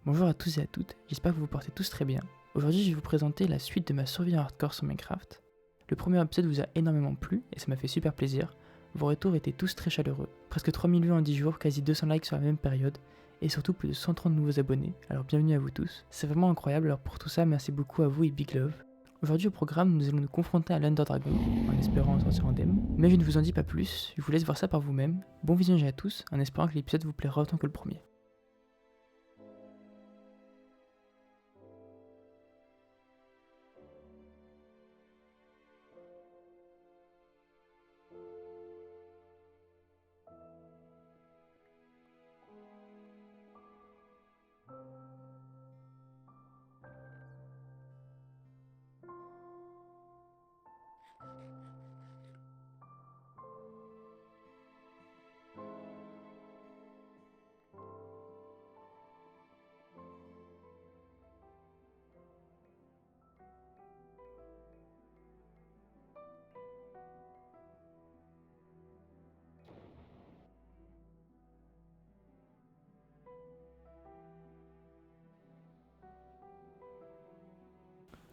Bonjour à tous et à toutes, j'espère que vous vous portez tous très bien. Aujourd'hui je vais vous présenter la suite de ma survie en hardcore sur Minecraft. Le premier épisode vous a énormément plu et ça m'a fait super plaisir. Vos retours étaient tous très chaleureux. Presque 3000 vues en 10 jours, quasi 200 likes sur la même période et surtout plus de 130 nouveaux abonnés, alors bienvenue à vous tous. C'est vraiment incroyable, alors pour tout ça merci beaucoup à vous et Big Love. Aujourd'hui au programme nous allons nous confronter à l'Under Dragon en espérant en sortir indemne, mais je ne vous en dis pas plus, je vous laisse voir ça par vous-même. Bon visionnage à tous en espérant que l'épisode vous plaira autant que le premier.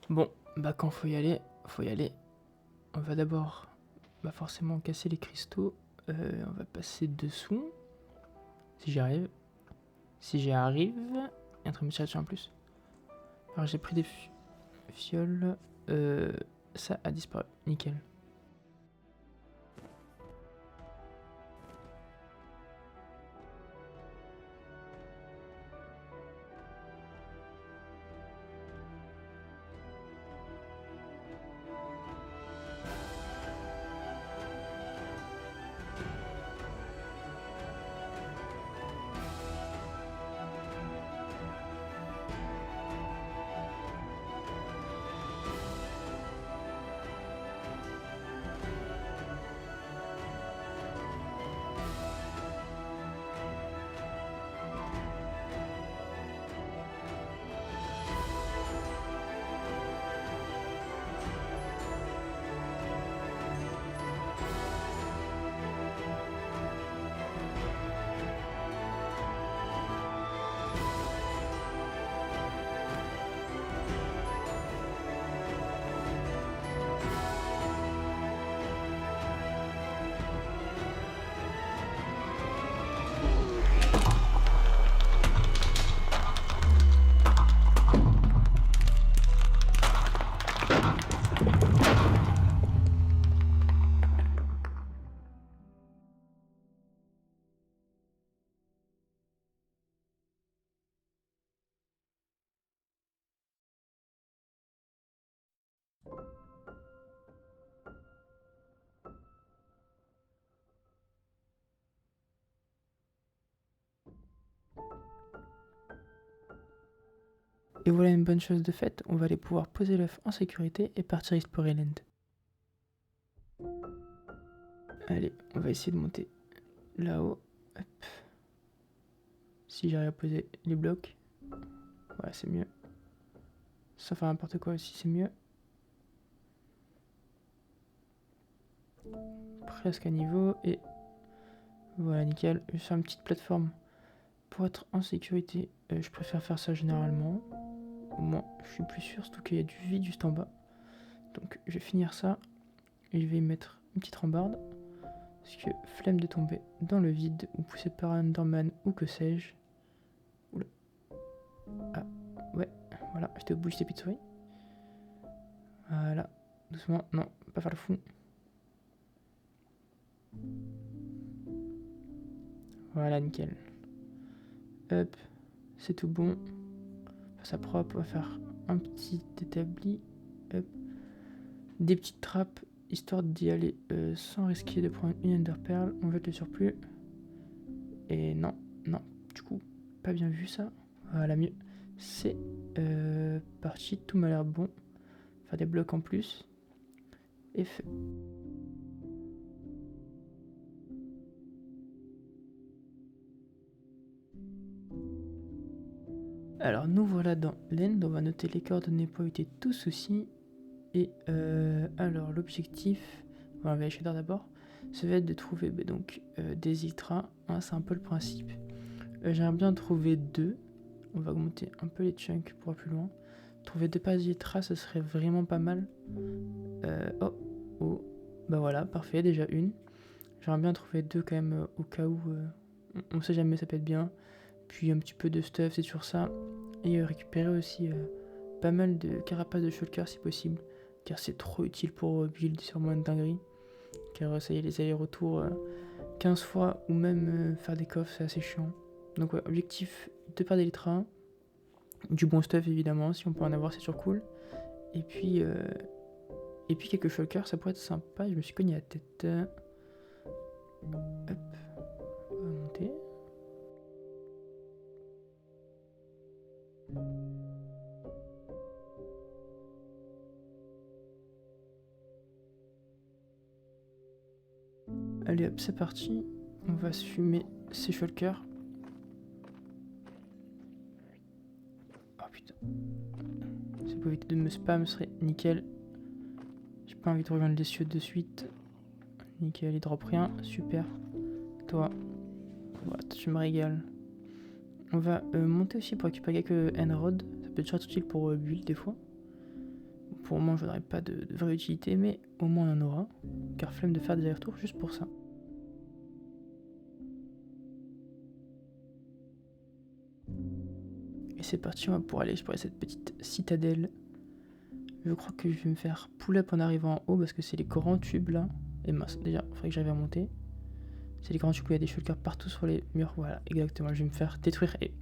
Bon, bah quand faut y aller, faut y aller. On va d'abord forcément casser les cristaux. On va passer dessous. Si j'y arrive. Si j'y arrive. Il y a un truc de en plus. Alors j'ai pris des fioles. Ça a disparu. Nickel. Et voilà une bonne chose de faite, on va aller pouvoir poser l'œuf en sécurité et partir explorer l'end. Allez, on va essayer de monter là-haut. Hop. Si j'arrive à poser les blocs. Ouais, c'est mieux. Sans faire n'importe quoi aussi, c'est mieux. Presque à niveau et voilà, nickel. Je vais faire une petite plateforme pour être en sécurité. Je préfère faire ça généralement. Au moins, je suis plus sûr, surtout qu'il y a du vide juste en bas. Donc, je vais finir ça et je vais y mettre une petite rambarde. Parce que flemme de tomber dans le vide ou poussé par un Enderman ou que sais-je. Oula. Ah, ouais, voilà, j'étais au bout, j'étais plus de souris. Voilà, doucement, non, pas faire le fou. Voilà, nickel. Hop, c'est tout bon. Ça propre, on va faire un petit établi. Hop. Des petites trappes, histoire d'y aller sans risquer de prendre une Ender Pearl. On va être le surplus. Et non, du coup, pas bien vu ça. Voilà, mieux. C'est parti, tout m'a l'air bon. Faire des blocs en plus. Et fait. Alors nous voilà dans l'end, on va noter les coordonnées pour éviter tout souci. Et alors l'objectif, on va vérifier d'abord, ça va être de trouver donc des Elytras, hein, c'est un peu le principe. J'aimerais bien trouver 2, on va augmenter un peu les chunks pour aller plus loin. Trouver 2 pages d'elytra, ce serait vraiment pas mal. Oh, bah voilà, parfait, déjà une. J'aimerais bien trouver 2 quand même au cas où, on sait jamais, ça peut être bien. Puis un petit peu de stuff, c'est sur ça. Et récupérer aussi pas mal de carapaces de shulker si possible. Car c'est trop utile pour build sur moins de dinguerie. Car ça y est, les allers-retours 15 fois ou même faire des coffres, c'est assez chiant. Donc ouais, objectif 2 paires d'elytra. Du bon stuff évidemment, si on peut en avoir c'est toujours cool. Et puis quelques shulkers, ça pourrait être sympa. Je me suis cogné la tête. Hop, on va monter. Allez hop, c'est parti. On va se fumer ces shulkers. Oh putain. Si vous éviter de me spam, ce serait nickel. J'ai pas envie de rejoindre les cieux de suite. Nickel, il drop rien. Super. Toi, voilà, tu me régales. On va monter aussi pour récupérer quelques Enrod. Ça peut être utile pour build des fois. Pour le moment, je n'aurai pas de vraie utilité, mais au moins on en aura. Car flemme de faire des allers-retours juste pour ça. Et c'est parti, on va pouvoir aller explorer cette petite citadelle. Je crois que je vais me faire pull-up en arrivant en haut parce que c'est les grands tubes là. Et mince, déjà, il faudrait que j'arrive à monter. C'est les grands tubes où il y a des shulkers partout sur les murs. Voilà, exactement. Je vais me faire détruire et...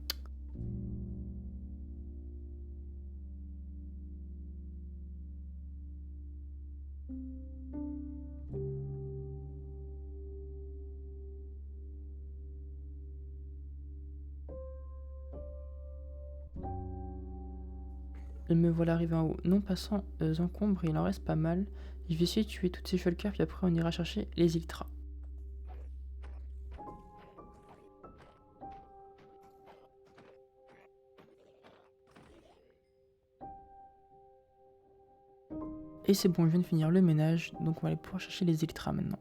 Et me voilà arrivé en haut. Non passant encombre, il en reste pas mal. Je vais essayer de tuer toutes ces shulkers, puis après on ira chercher les elytras. Et c'est bon, je viens de finir le ménage, donc on va aller pouvoir chercher les elytras maintenant.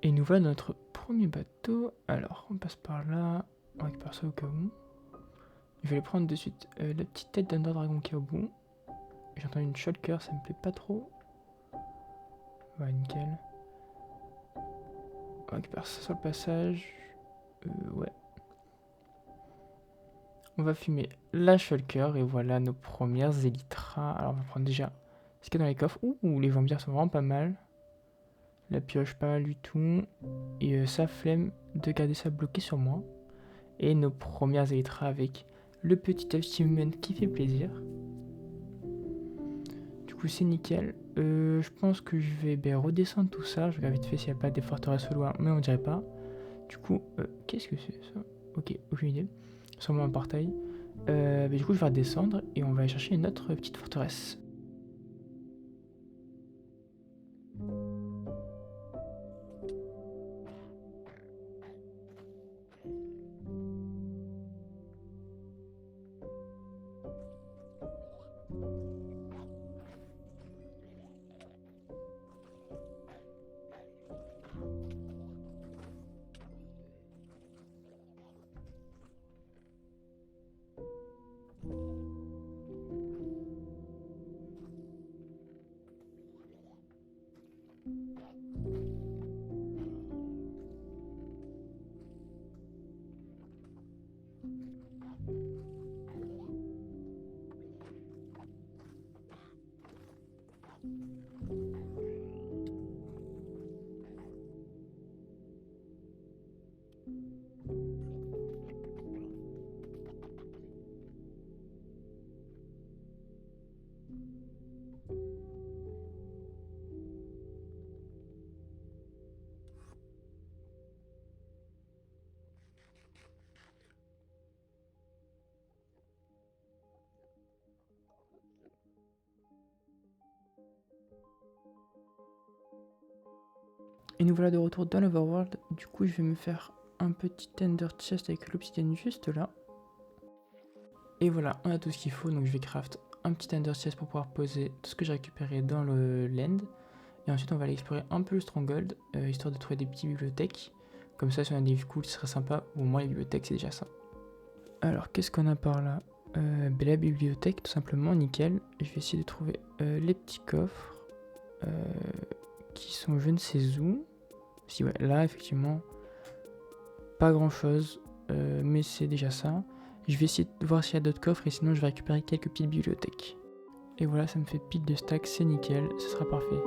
Et nous voilà dans notre premier bateau. Alors, on passe par là, on récupère ça au cas où. Je vais aller prendre de suite la petite tête d'Under Dragon qui est au bout. J'entends une shulker, ça me plaît pas trop. Ouais, nickel. On récupère ça sur le passage. Ouais. On va fumer la shulker et voilà nos premières elytras. Alors on va prendre déjà ce qu'il y a dans les coffres. Ouh, les vampires sont vraiment pas mal. La pioche pas mal du tout. Et ça flemme de garder ça bloqué sur moi. Et nos premières elytras avec le petit achievement qui fait plaisir. Du coup c'est nickel. Je pense que je vais redescendre tout ça. Je regarde vite fait s'il n'y a pas des forteresses au loin, mais on dirait pas. Du coup, qu'est-ce que c'est ça? Ok, aucune idée. Sûrement un portail. Du coup je vais redescendre et on va aller chercher une autre petite forteresse. Et nous voilà de retour dans l'Overworld. Du coup, je vais me faire un petit Ender Chest avec l'obsidienne juste là. Et voilà, on a tout ce qu'il faut. Donc je vais craft un petit Ender Chest pour pouvoir poser tout ce que j'ai récupéré dans le land. Et ensuite, on va aller explorer un peu le Stronghold, histoire de trouver des petites bibliothèques. Comme ça, si on a des vues cool, ce serait sympa. Au moins, les bibliothèques, c'est déjà ça. Alors, qu'est-ce qu'on a par là? La bibliothèque, tout simplement, nickel. Je vais essayer de trouver les petits coffres qui sont je ne sais où. Si, ouais, là, effectivement, pas grand-chose, mais c'est déjà ça. Je vais essayer de voir s'il y a d'autres coffres et sinon, je vais récupérer quelques petites bibliothèques. Et voilà, ça me fait pile de stacks, c'est nickel, ce sera parfait.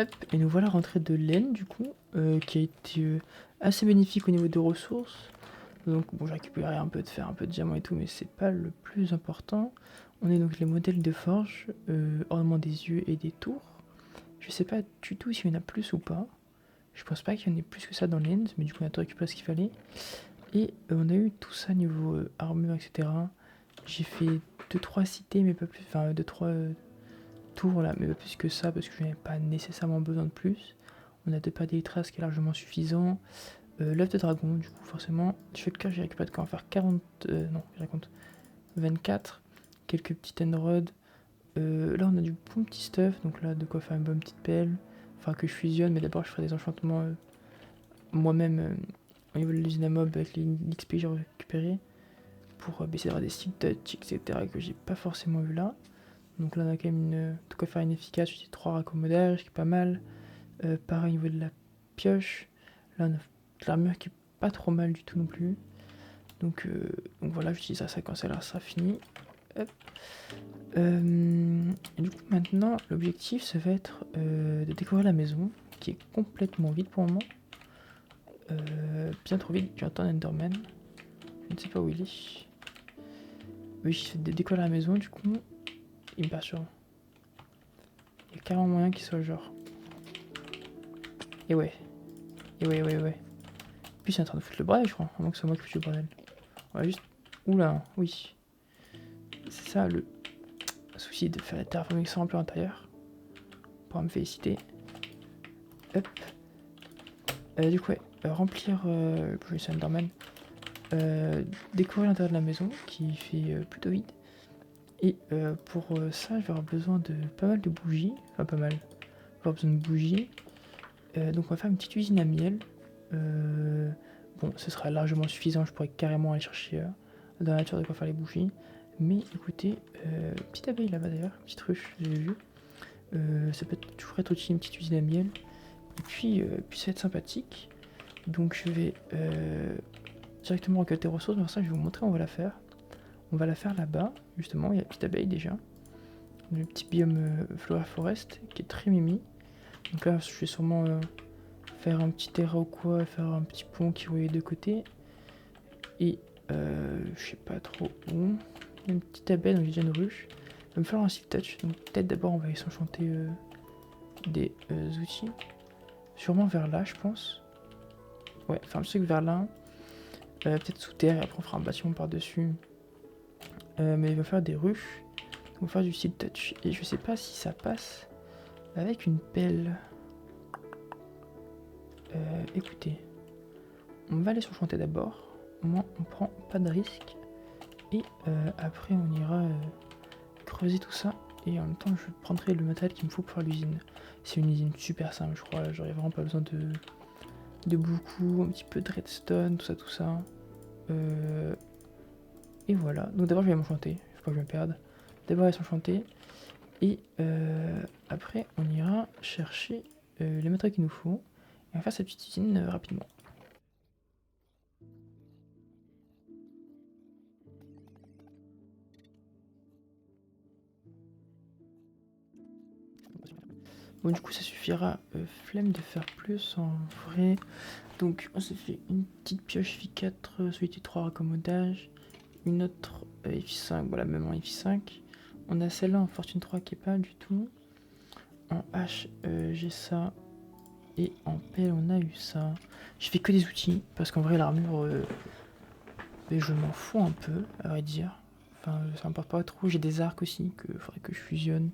Hop, et nous voilà rentrés de laine du coup, qui a été assez bénéfique au niveau des ressources. Donc bon, j'ai récupéré un peu de fer, un peu de diamant et tout, mais c'est pas le plus important. On est donc les modèles de forge, ornement des yeux et des tours. Je sais pas du tout s'il y en a plus ou pas. Je pense pas qu'il y en ait plus que ça dans l'end, mais du coup on a tout récupéré ce qu'il fallait. Et on a eu tout ça niveau armure, etc. J'ai fait 2-3 cités, mais pas plus, enfin 2-3 tours là, mais pas plus que ça, parce que je n'avais pas nécessairement besoin de plus. On a 2 paires d'élytras qui est largement suffisant. L'œuf de dragon, du coup forcément, je fais le cas, j'ai récupéré de quoi en faire 40, non, je raconte 24, quelques petites enrods. Là on a du bon petit stuff, donc là de quoi faire une bonne petite pelle, enfin que je fusionne, mais d'abord je ferai des enchantements moi-même au niveau de l'usine à mob avec l'XP que j'ai récupéré, pour essayer d'avoir des styles touch, etc. que j'ai pas forcément vu là. Donc là on a quand même de quoi faire une efficace, j'ai 3 raccommodages, qui est pas mal. Pareil au niveau de la pioche, là on a de l'armure qui est pas trop mal du tout non plus. Donc voilà, j'utiliserai ça quand ça sera fini. Hop. Et du coup maintenant l'objectif ça va être de découvrir la maison, qui est complètement vide pour le moment. Bien trop vide, j'entends Enderman. Je ne sais pas où il est. Oui, je vais découvrir la maison, du coup, il me perturbe. Il y a carrément moyen qu'il soit genre. Et ouais. Puis c'est en train de foutre le bordel, je crois. À moins que ce soit moi qui foute le bordel. On va juste. Oula, oui. C'est ça le souci de faire la terraforming sans remplir l'intérieur. Pour me féliciter. Hop. Du coup, ouais. Remplir. Je vais Enderman. Découvrir l'intérieur de la maison qui fait plutôt vide. Et pour ça, je vais avoir besoin de pas mal de bougies. Enfin, pas mal. Je vais avoir besoin de bougies. Donc, on va faire une petite usine à miel. Bon, ce sera largement suffisant. Je pourrais carrément aller chercher dans la nature de quoi faire les bougies. Mais écoutez, petite abeille là-bas d'ailleurs, petite ruche, j'ai vu. Ça peut toujours être utile, une petite usine à miel. Et puis ça va être sympathique. Donc, je vais directement récolter les ressources. Mais pour ça, je vais vous montrer où on va la faire. On va la faire là-bas, justement, il y a la petite abeille déjà. Le petit biome Flora Forest qui est très mimi. Donc là, je vais sûrement faire un petit terrain ou quoi, faire un petit pont qui voyait de côté. Et je sais pas trop où. Il y a une petite abeille, donc j'ai déjà une ruche. Il va me falloir un silk touch, donc peut-être d'abord on va aller s'enchanter des outils. Sûrement vers là, je pense. Ouais, enfin, je sais que vers là. Peut-être sous terre, et après on fera un bâtiment par-dessus. Mais il va faire des ruches. On va faire du silk touch. Et je sais pas si ça passe avec une pelle. Écoutez. On va aller s'enchanter d'abord. Au moins on prend pas de risque. Et après on ira creuser tout ça. Et en même temps je prendrai le matériel qu'il me faut pour faire l'usine. C'est une usine super simple je crois. J'aurais vraiment pas besoin de beaucoup. Un petit peu de redstone, tout ça. Et voilà. Donc d'abord je vais m'enchanter. Faut pas que je me perde. D'abord aller s'enchanter. Et après on ira chercher les matériaux qu'il nous faut. Et on va faire cette petite usine rapidement. Bon, du coup, ça suffira. Flemme de faire plus en vrai. Donc, on s'est fait une petite pioche F4, solité 3 raccommodages. Une autre F5, voilà, même en F5. On a celle-là en Fortune 3 qui est pas du tout. En H, j'ai ça. Et en P, on a eu ça. Je fais que des outils, parce qu'en vrai, l'armure, je m'en fous un peu, à vrai dire. Enfin, ça m'importe pas trop. J'ai des arcs aussi, qu'il faudrait que je fusionne.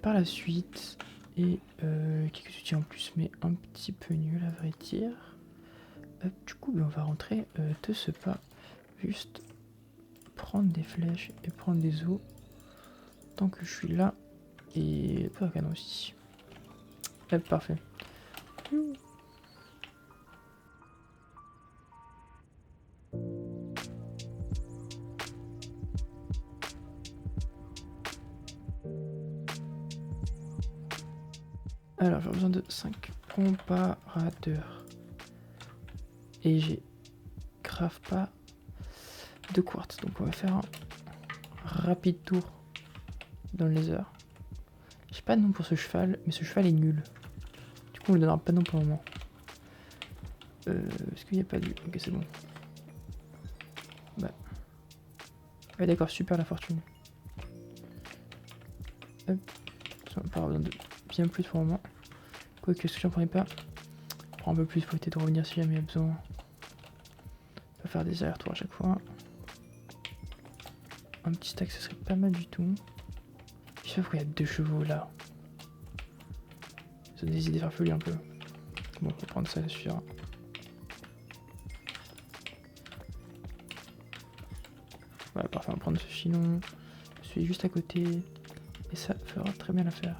Par la suite, et quelques outils en plus, mais un petit peu nul, à vrai dire. Du coup, on va rentrer de ce pas. Juste prendre des flèches et prendre des os. Tant que je suis là. Et pas un canon aussi. Parfait. Alors, j'ai besoin de 5 comparateurs. Et j'ai grave pas de quartz. Donc, on va faire un rapide tour dans le laser. J'ai pas de nom pour ce cheval, mais ce cheval est nul. Du coup, on lui donnera pas de nom pour le moment. Est-ce qu'il n'y a pas du... Ok, c'est bon. Bah. Ouais, d'accord, super la fortune. Hop. Ça va pas avoir besoin de bien plus pour le moment. Quoique, ce que j'en prenais pas. Prends un peu plus pour éviter de revenir si jamais il y a besoin. On va faire des allers-retours à chaque fois. Un petit stack, ce serait pas mal du tout. Je sais pas pourquoi il y a 2 chevaux là. Ça donne des idées farfelues un peu. Bon, on va prendre ça, ça suffira. Voilà, parfait, on va prendre ce filon. Celui juste à côté. Et ça fera très bien l'affaire.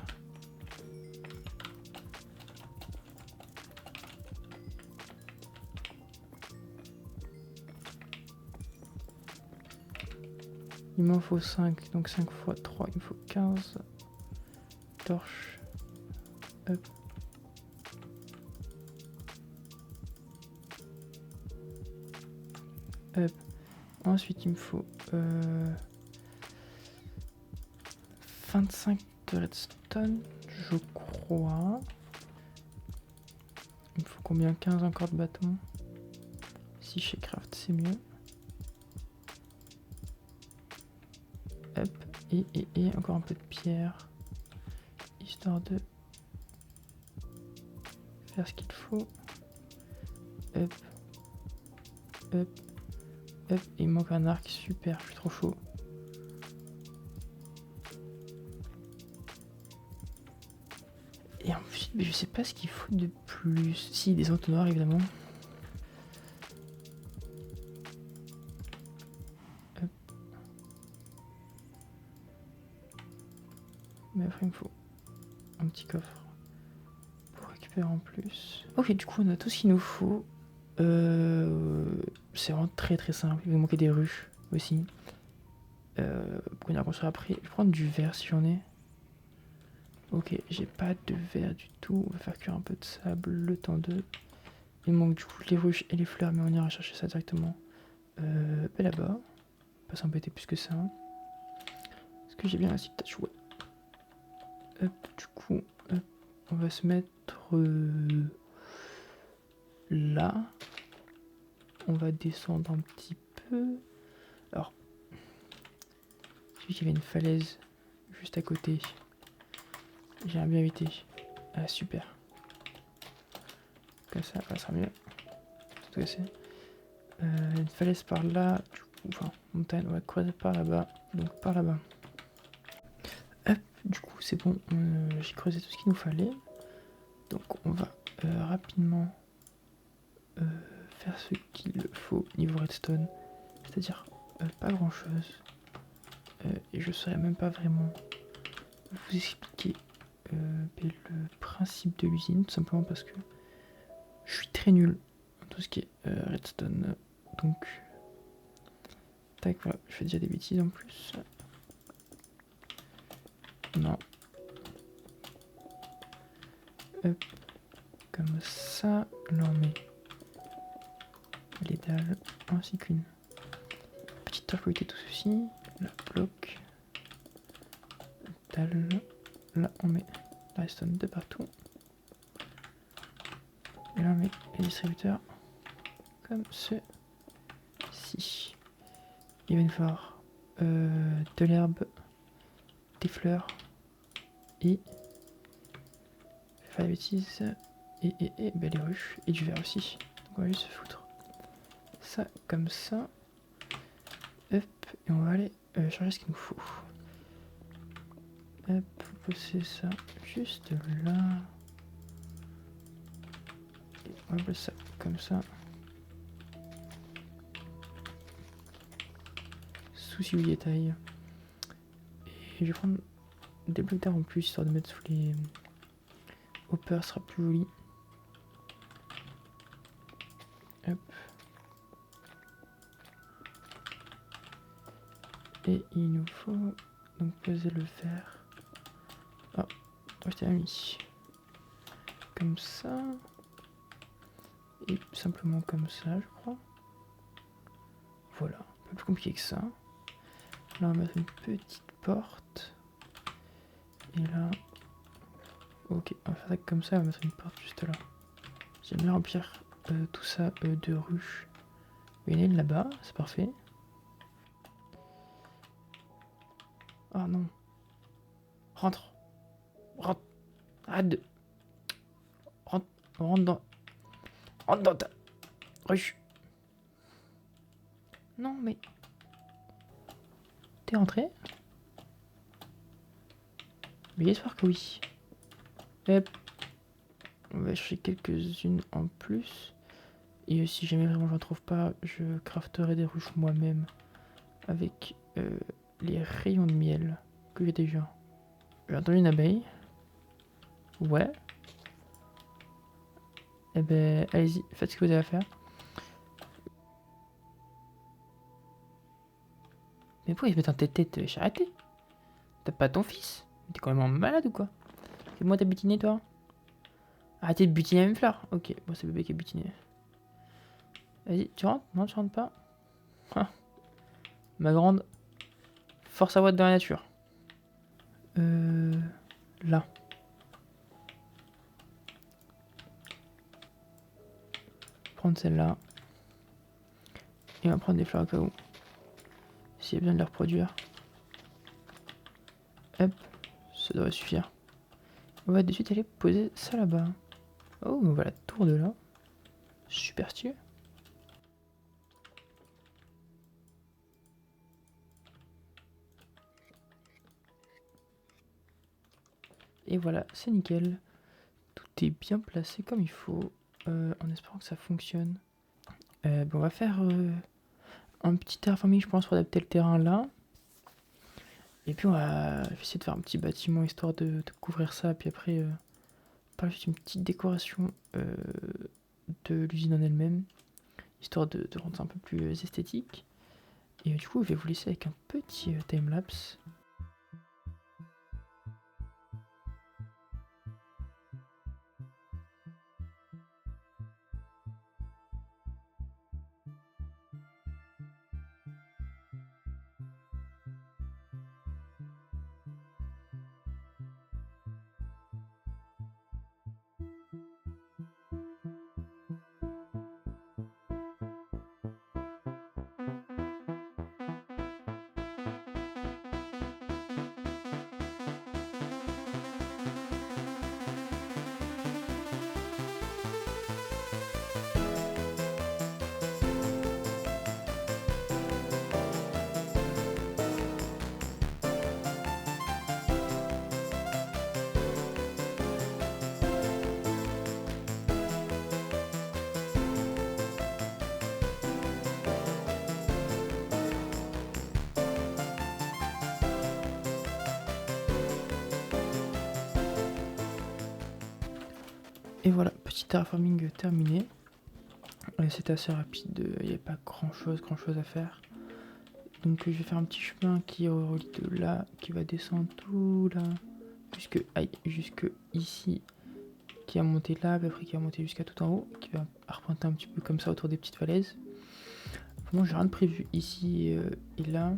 Il m'en faut 5, donc 5 fois 3, il me faut 15 torches. Hop. Hop. Ensuite, il me faut 25 de redstone, je crois. Il me faut combien? 15 encore de bâtons. Si chez Craft, c'est mieux. Hop. Et encore un peu de pierre. Histoire de faire ce qu'il faut. Hop. Hop. Hop. Il me manque un arc, super, je suis trop chaud. Et ensuite, mais je sais pas ce qu'il faut de plus. Si, des entonnoirs évidemment. Hop. Mais après, il me faut un petit coffre pour récupérer en plus. Ok, du coup, on a tout ce qu'il nous faut. C'est vraiment très très simple. Il va manquer des ruches aussi. Pour venir construire après. Je vais prendre du verre si j'en ai. Ok, j'ai pas de verre du tout. On va faire cuire un peu de sable le temps de. Il manque du coup les ruches et les fleurs, mais on ira chercher ça directement là-bas. Pas s'embêter plus que ça. Est-ce que j'ai bien la citation? Ouais. Hop, du coup, hop, on va se mettre là. On va descendre un petit peu. Alors, j'ai vu qu'il y avait une falaise juste à côté. J'ai bien évité. Ah, super. Comme ça sera mieux. Tout casser. Une falaise par là. Du coup, enfin, montagne, on va creuser par là-bas. Donc, par là-bas. Hop, du coup, c'est bon. J'ai creusé tout ce qu'il nous fallait. Donc, on va rapidement faire ce qu'il faut niveau redstone. C'est-à-dire pas grand-chose. Et je saurais même pas vraiment vous expliquer le principe de l'usine, tout simplement parce que je suis très nul en tout ce qui est redstone. Donc, tac, voilà, je fais déjà des bêtises en plus. Non. Hop, comme ça, là on met les dalles ainsi qu'une petite torche pour éviter tout ceci. Là, bloc. Dalle. Là on met redstone de partout. Et là on met les distributeurs comme ceci. Il va nous falloir de l'herbe, des fleurs et faire des bêtises et ben, les ruches et du verre aussi. Donc on va juste se foutre ça comme ça. Hop, et on va aller charger ce qu'il nous faut. Hop, faut poser ça juste là. Et on va placer ça comme ça. Souci du détail. Et je vais prendre des blocs d'arbre en plus, histoire de mettre sous les hoppers, ce sera plus joli. Hop. Et il nous faut donc poser le verre. Ah, je t'ai mis. Comme ça. Et simplement comme ça, je crois. Voilà, un peu plus compliqué que ça. Là, on va mettre une petite porte. Et là... Ok, on va faire ça comme ça, on va mettre une porte juste là. J'aime bien remplir tout ça de ruches. Il y en a une là-bas, c'est parfait. Ah non. Rentre. Rentre. Arrête de... Rentre dans... Rentre dans ta... Ruche. Non, mais... T'es rentré? Mais j'espère que oui. Hop. On va chercher quelques-unes en plus. Et si jamais vraiment j'en trouve pas, je crafterai des ruches moi-même. Avec les rayons de miel que j'ai déjà. J'ai entendu une abeille. Ouais. Eh ben, allez-y, faites ce que vous avez à faire. Mais pourquoi ils se mettent en tête-tête? J'ai arrêté. T'as pas ton fils? T'es quand même malade ou quoi? Fais-moi ta butinée, toi. Arrêtez de butiner la même fleur. Ok, bon, c'est bébé qui a butiné. Vas-y, tu rentres? Non, tu rentres pas. Ah. Ma grande. Force à voix dans la nature. Là. Prendre celle-là. Et on va prendre des fleurs au cas où. S'il y a besoin de les reproduire. Hop, ça devrait suffire. On va de suite aller poser ça là-bas. Oh, on voit la tour de là. Super stylé. Et voilà, c'est nickel. Tout est bien placé comme il faut. En espérant que ça fonctionne. Bon, on va faire un petit terraforming, je pense, pour adapter le terrain là. Et puis on va essayer de faire un petit bâtiment histoire de couvrir ça. Puis après, par juste une petite décoration de l'usine en elle-même. Histoire de rendre ça un peu plus esthétique. Et du coup, je vais vous laisser avec un petit timelapse. Et voilà, petit terraforming terminé. C'était assez rapide, il n'y a pas grand chose à faire. Donc je vais faire un petit chemin qui relie de là, qui va descendre tout là, jusque ici, qui va monter là, puis après qui va monter jusqu'à tout en haut, qui va arpenter un petit peu comme ça autour des petites falaises. Moi j'ai rien de prévu ici et là,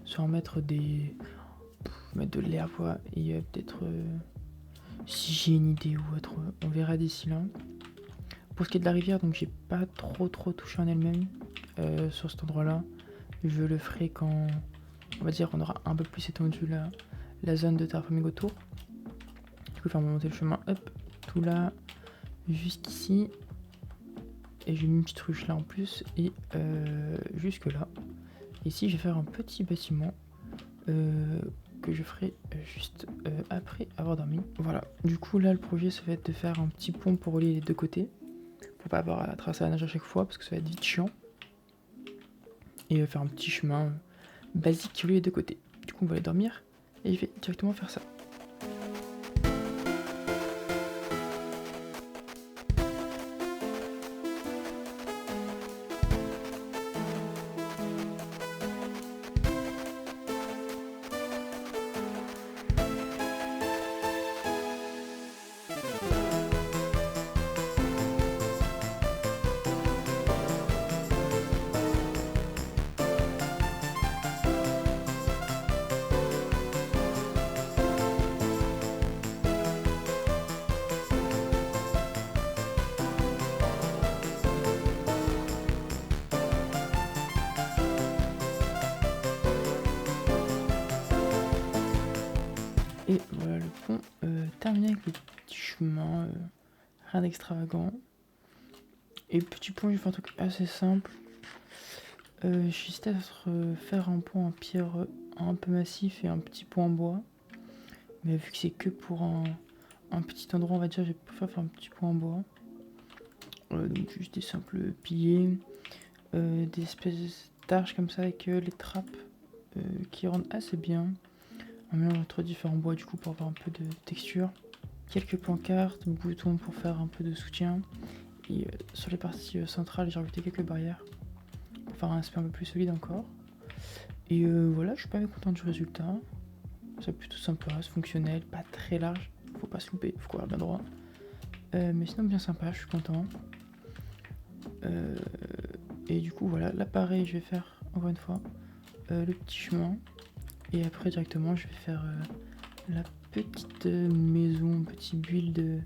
sans mettre de l'herbe et peut-être si j'ai une idée ou autre, on verra d'ici là. Pour ce qui est de la rivière, donc j'ai pas trop touché en elle-même sur cet endroit-là. Je le ferai quand, on va dire, on aura un peu plus étendu la zone de terraforming autour. Du coup, faire monter le chemin, hop, tout là, jusqu'ici. Et j'ai mis une petite ruche là en plus, et jusque là. Ici, je vais faire un petit bâtiment que je ferai juste après avoir dormi. Voilà, du coup là, le projet, ça va être de faire un petit pont pour relier les deux côtés. Pour pas avoir à traverser la nage à chaque fois, parce que ça va être vite chiant. Et faire un petit chemin basique qui relie les deux côtés. Du coup, on va aller dormir, et je vais directement faire ça. Et voilà le pont terminé avec le petit chemin, rien d'extravagant. Et petit pont, je vais faire un truc assez simple. J'hésitais à faire un pont en pierre un peu massif et un petit pont en bois. Mais vu que c'est que pour un petit endroit, on va dire, j'ai préféré faire un petit pont en bois. Donc juste des simples piliers, des espèces d'arches comme ça avec les trappes qui rendent assez bien. Un mélange entre différents bois du coup pour avoir un peu de texture. Quelques pancartes, boutons pour faire un peu de soutien. Et sur les parties centrales, j'ai rajouté quelques barrières pour faire un aspect un peu plus solide encore. Et voilà, je suis pas mécontent du résultat. C'est plutôt sympa, c'est fonctionnel, pas très large. Faut pas se louper, faut courir bien droit. Mais sinon bien sympa, je suis content. Et du coup voilà, là pareil, je vais faire encore une fois le petit chemin. Et après directement, je vais faire la petite maison, petit build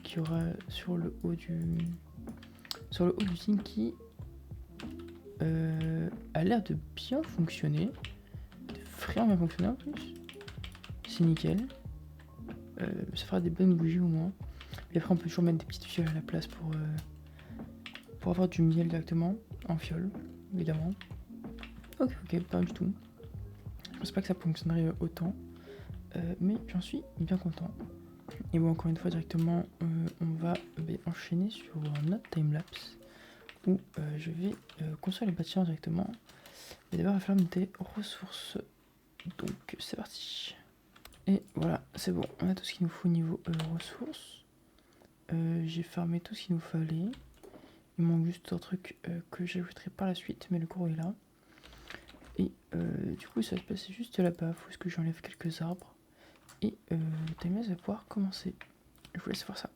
qu'il y aura sur le haut du signe qui a l'air de bien fonctionner, de vraiment bien fonctionner en plus. C'est nickel. Ça fera des bonnes bougies au moins. Et après on peut toujours mettre des petites fioles à la place pour avoir du miel directement en fiole, évidemment. Ok, pas du tout. Je pense pas que ça fonctionnerait autant, mais j'en suis bien content. Et bon, encore une fois directement, on va enchaîner sur un autre timelapse où je vais construire les bâtiments directement. Mais d'abord, il va falloir des ressources. Donc, c'est parti. Et voilà, c'est bon, on a tout ce qu'il nous faut au niveau ressources. J'ai farmé tout ce qu'il nous fallait. Il manque juste un truc que j'ajouterai par la suite, mais le cours est là. Et du coup, ça va se passer juste là-bas. Faut que j'enlève quelques arbres. Et le timelapse va pouvoir commencer. Je vous laisse voir ça.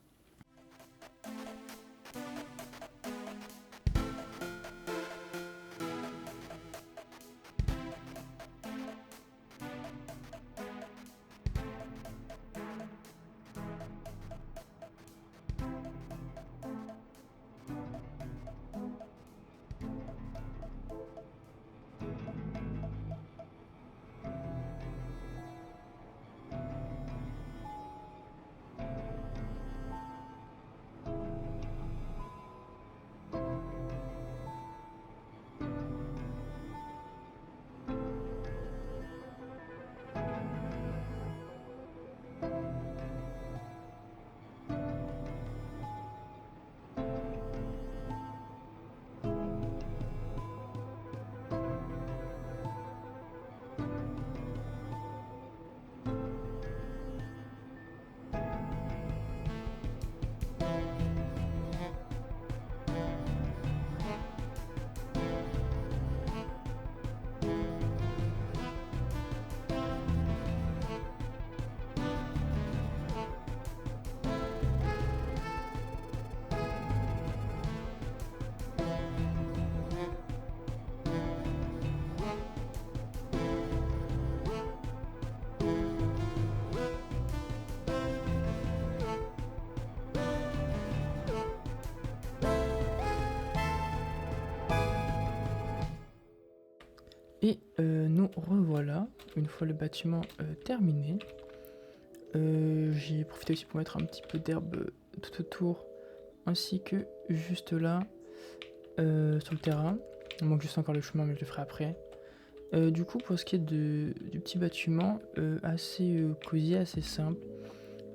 Et nous revoilà, une fois le bâtiment terminé. J'ai profité aussi pour mettre un petit peu d'herbe tout autour, ainsi que juste là, sur le terrain. Il manque juste encore le chemin, mais je le ferai après. Du coup, pour ce qui est du petit bâtiment, assez cosy, assez simple.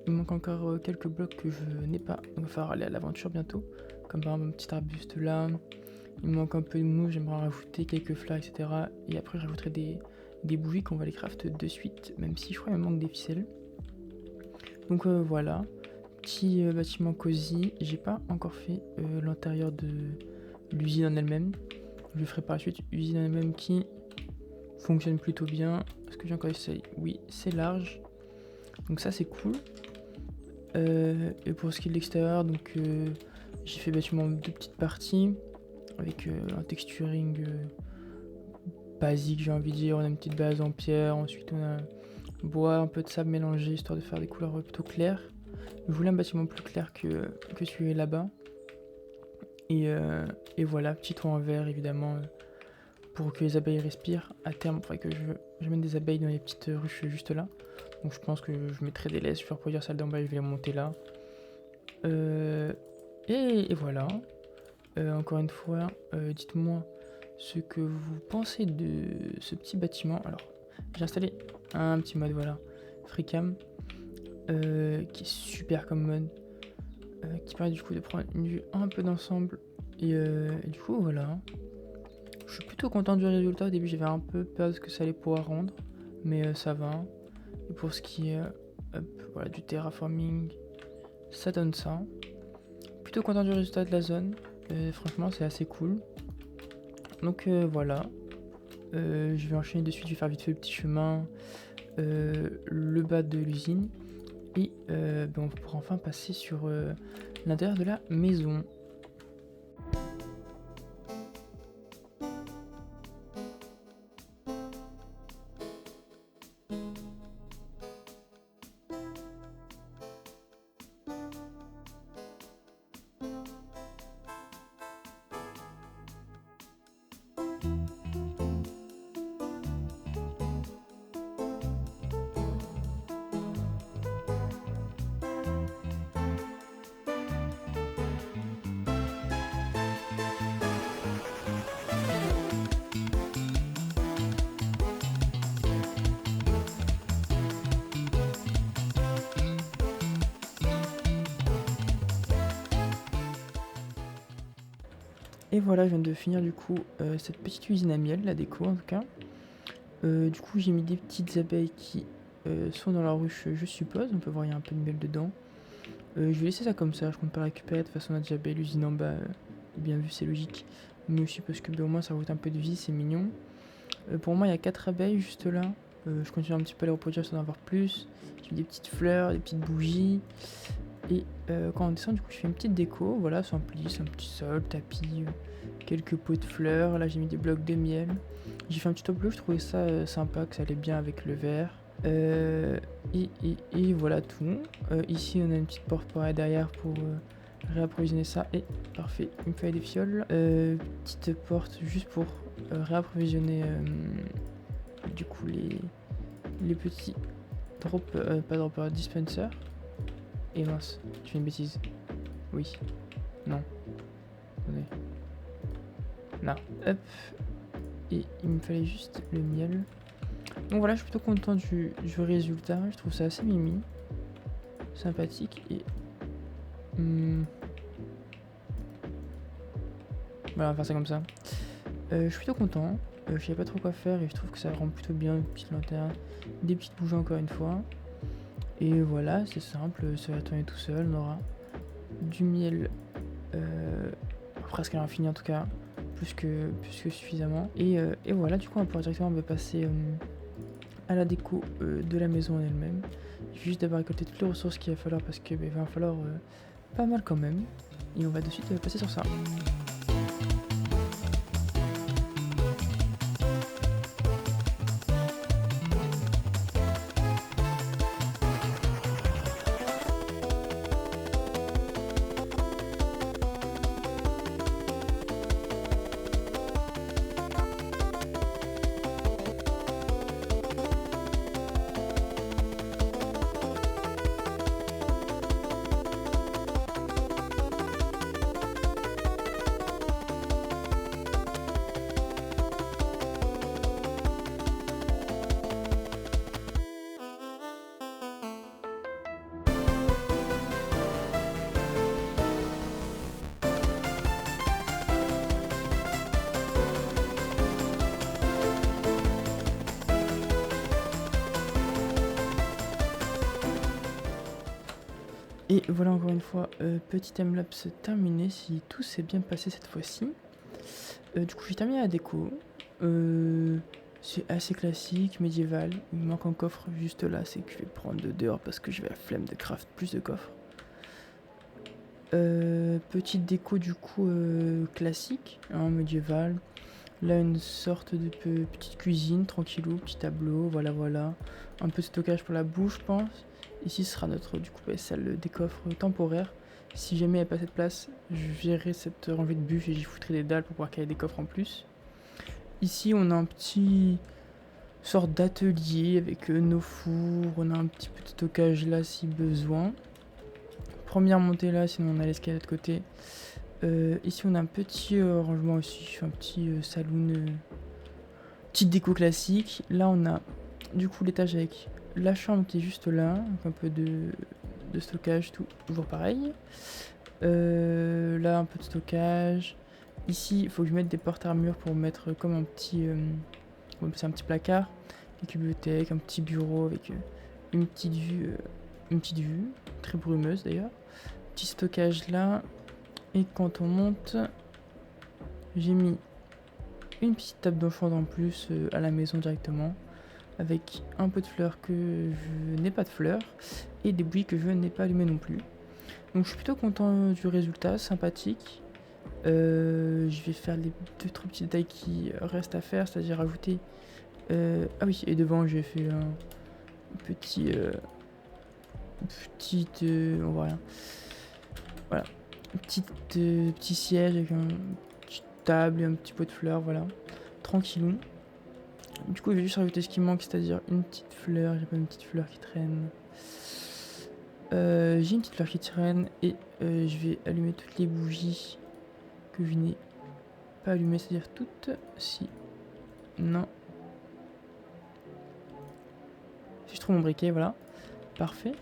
Il manque encore quelques blocs que je n'ai pas. Il va falloir aller à l'aventure bientôt. Comme par exemple un petit arbuste là. Il me manque un peu de mousse, j'aimerais rajouter quelques fleurs, etc. Et après, je rajouterai des bougies qu'on va les craft de suite, même si je crois qu'il me manque des ficelles. Donc voilà, petit bâtiment cosy. J'ai pas encore fait l'intérieur de l'usine en elle-même. Je le ferai par la suite. Usine en elle-même qui fonctionne plutôt bien. Est-ce que j'ai encore essayé? Oui, c'est large. Donc ça, c'est cool. Et pour ce qui est de l'extérieur, donc j'ai fait bâtiment de petites parties avec un texturing basique, j'ai envie de dire. On a une petite base en pierre, ensuite on a bois, un peu de sable mélangé histoire de faire des couleurs plutôt claires. Je voulais un bâtiment plus clair que celui là-bas. Et voilà, petit toit en verre évidemment pour que les abeilles respirent. À terme, il faudrait que je mette des abeilles dans les petites ruches juste là. Donc je pense que je mettrai des laisses, je vais reproduire celle d'en bas et je vais les monter là. Et voilà. Encore une fois, dites-moi ce que vous pensez de ce petit bâtiment. Alors, j'ai installé un petit mode, voilà, FreeCam, qui est super comme mode, qui permet du coup de prendre une vue un peu d'ensemble. Et du coup, voilà. Je suis plutôt content du résultat. Au début, j'avais un peu peur de ce que ça allait pouvoir rendre, mais ça va. Et pour ce qui est voilà, du terraforming, ça donne ça. Plutôt content du résultat de la zone. Franchement, c'est assez cool. Donc voilà. Je vais enchaîner de suite. Je vais faire vite fait le petit chemin, le bas de l'usine. Et on pourra enfin passer sur l'intérieur de la maison. Et voilà, je viens de finir du coup cette petite usine à miel, la déco en tout cas. Du coup, j'ai mis des petites abeilles qui sont dans la ruche, je suppose. On peut voir, il y a un peu de miel dedans. Je vais laisser ça comme ça, je compte pas récupérer. De toute façon, on a déjà l'usine en bas, bien vu, c'est logique. Mais aussi parce que au moins ça rajoute un peu de vie, c'est mignon. Pour moi, il y a 4 abeilles juste là. Je continue un petit peu à les reproduire sans en avoir plus. J'ai mis des petites fleurs, des petites bougies. Et quand on descend, du coup, je fais une petite déco. Voilà, simple, un petit sol, tapis, quelques pots de fleurs. Là, j'ai mis des blocs de miel. J'ai fait un petit top bleu, je trouvais ça sympa, que ça allait bien avec le vert. Et voilà tout. Ici, on a une petite porte pour aller derrière pour réapprovisionner ça. Et parfait, une feuille des fioles. Petite porte juste pour réapprovisionner du coup les petits dispensers. Et mince, tu fais une bêtise. Oui. Non. Attendez. Là. Hop. Et il me fallait juste le miel. Donc voilà, je suis plutôt content du résultat. Je trouve ça assez mimi. Sympathique. Et... voilà, on va faire ça comme ça. Je suis plutôt content. Je savais pas trop quoi faire et je trouve que ça rend plutôt bien. Une petite lanterne. Des petites bougies encore une fois. Et voilà, c'est simple, ça va tourner tout seul, on aura du miel presque à l'infini en tout cas, plus que suffisamment. Et voilà, du coup on va pouvoir directement passer à la déco de la maison en elle-même. Il faut juste d'abord récolter toutes les ressources qu'il va falloir parce qu'il va falloir pas mal quand même. Et on va de suite passer sur ça. Et voilà encore une fois, petit timelapse terminé, si tout s'est bien passé cette fois-ci. Du coup j'ai terminé la déco. C'est assez classique, médiéval. Il me manque un coffre juste là, c'est que je vais prendre de dehors parce que je vais la flemme de craft plus de coffres. Petite déco du coup classique, hein, médiéval. Là une sorte de petite cuisine, tranquillou, petit tableau, voilà voilà. Un peu de stockage pour la bouffe je pense. Ici ce sera notre du coup salle des coffres temporaire. Si jamais il n'y a pas cette place, je virerai cette rangée de bûches et j'y foutrai des dalles pour pouvoir caler des coffres en plus. Ici on a un petit sorte d'atelier avec nos fours, on a un petit peu de stockage là si besoin. Première montée là, sinon on a l'escalier de l'autre côté. Ici on a un petit rangement aussi, un petit saloon, petite déco classique. Là on a du coup l'étage avec la chambre qui est juste là, donc un peu de stockage, tout toujours pareil. Là un peu de stockage. Ici il faut que je mette des portes-armures pour mettre comme un petit, c'est un petit placard, une bibliothèque, un petit bureau avec une petite vue, très brumeuse d'ailleurs. Petit stockage là. Et quand on monte, j'ai mis une petite table d'enfant en plus à la maison directement, avec un peu de fleurs que je n'ai pas de fleurs, et des bougies que je n'ai pas allumées non plus. Donc je suis plutôt content du résultat, sympathique. Je vais faire les 2-3 petits détails qui restent à faire, c'est-à-dire ajouter... ah oui, et devant j'ai fait un petit... on voit rien. Voilà. Petit siège avec une petite table et un petit pot de fleurs, voilà. Tranquillou. Du coup, je vais juste rajouter ce qui manque, c'est-à-dire une petite fleur. J'ai pas une petite fleur qui traîne. J'ai une petite fleur qui traîne et je vais allumer toutes les bougies que je n'ai pas allumées, c'est-à-dire toutes. Si. Non. Si je trouve mon briquet, voilà. Parfait.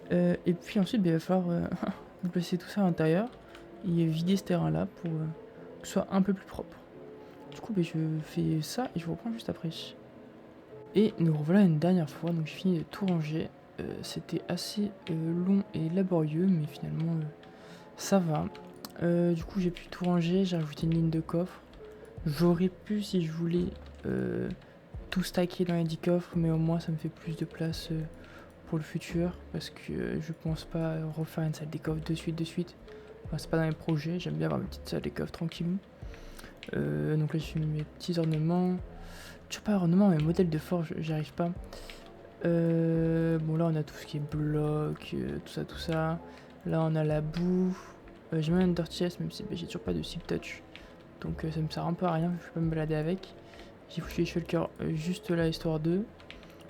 Et puis ensuite, il va falloir placer tout ça à l'intérieur et vider ce terrain-là pour que ce soit un peu plus propre. Du coup, je fais ça et je vous reprends juste après. Et nous revoilà une dernière fois, donc j'ai fini de tout ranger. C'était assez long et laborieux, mais finalement ça va. Du coup, j'ai pu tout ranger, j'ai rajouté une ligne de coffre. J'aurais pu, si je voulais, tout stacker dans les 10 coffres, mais au moins ça me fait plus de place pour le futur, parce que je pense pas refaire une salle des coffres de suite. Enfin, c'est pas dans mes projets, j'aime bien avoir une petite salle des coffres tranquille. Donc là, j'ai mis mes petits ornements. Toujours pas ornements, mais modèle de forge, j'y arrive pas. Bon, là, on a tout ce qui est bloc, tout ça. Là, on a la bouffe. J'ai même un Ender Chest, même si j'ai toujours pas de Silk Touch. Donc, ça me sert un peu à rien, je peux pas me balader avec. J'ai foutu les shulkers juste là, histoire de.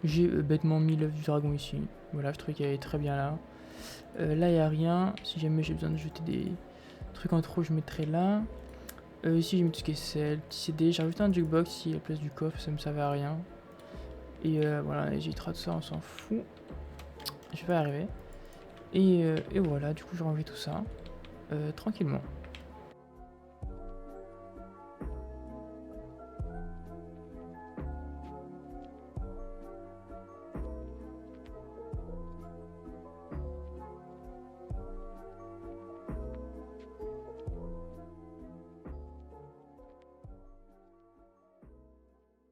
J'ai bêtement mis l'œuf du dragon ici. Voilà, je trouvais qu'il est très bien là. Là, il n'y a rien. Si jamais j'ai besoin de jeter des trucs en trop, je mettrai là. Ici, j'ai mis tout ce qui est sel, petit CD. J'ai rajouté un jukebox ici à la place du coffre, ça me servait à rien. Et voilà, les j'évitera de ça, on s'en fout. Je vais y arriver. Et voilà, du coup, j'ai rangé tout ça tranquillement.